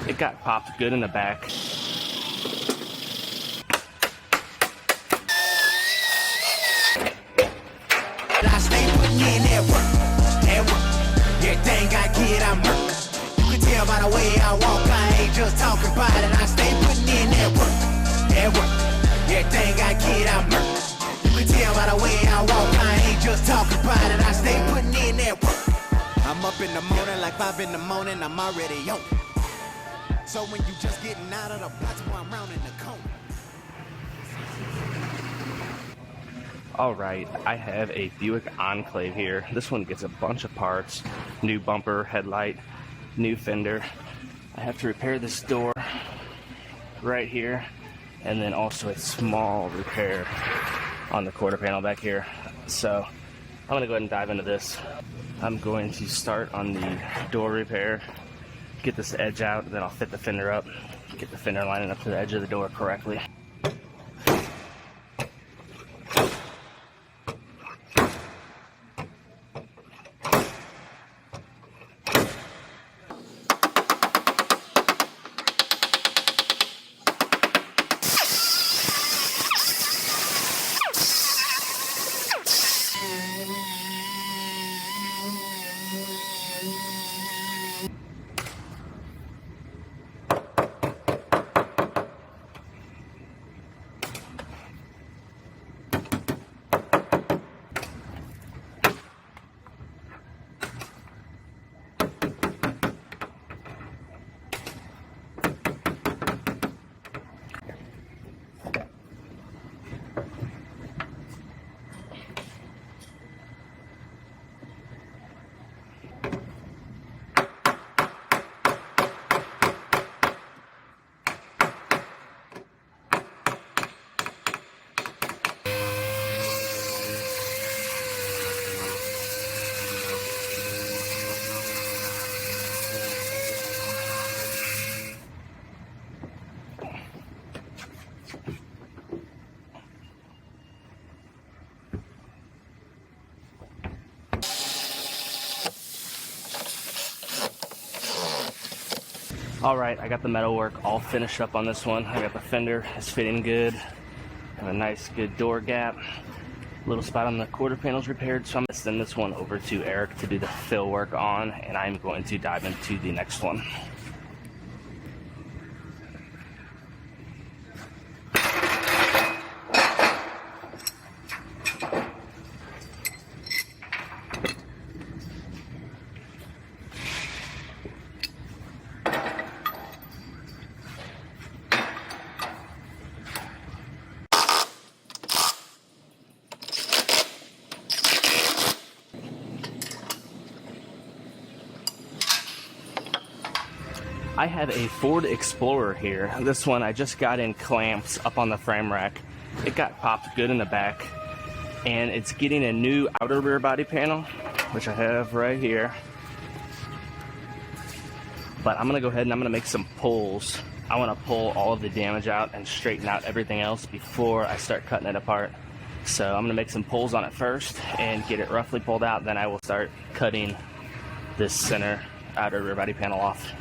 It got popped good in the back. I stay putting in that work. Everything I get, I murk. You can tell by the way I walk, I ain't just talking about it. I stay putting in that work. Everything I get, I murk. You can tell by the way I walk, I ain't just talking about it. I stay putting in that work. I'm up in the morning like 5 in the morning, I'm already on it. So when you just getting out of the box, while I'm rounding the corner. Alright, I have a Buick Enclave here. This one gets a bunch of parts. New bumper, headlight, new fender. I have to repair this door right here, and then also a small repair on the quarter panel back here. So I'm going to go ahead and dive into this. I'm going to start on the door repair, get this edge out, then I'll fit the fender up, get the fender lining up to the edge of the door correctly. Alright, I got the metal work all finished up on this one. I got the fender, it's fitting good. Got a nice good door gap. Little spot on the quarter panels repaired, so I'm going to send this one over to Eric to do the fill work on, and I'm going to dive into the next one. I have a Ford Explorer here. This one I just got in clamps up on the frame rack. It got popped good in the back, and it's getting a new outer rear body panel, which I have right here. But I'm gonna go ahead and I'm gonna make some pulls. I wanna pull all of the damage out and straighten out everything else before I start cutting it apart. So I'm gonna make some pulls on it first and get it roughly pulled out, then I will start cutting this center outer rear body panel off.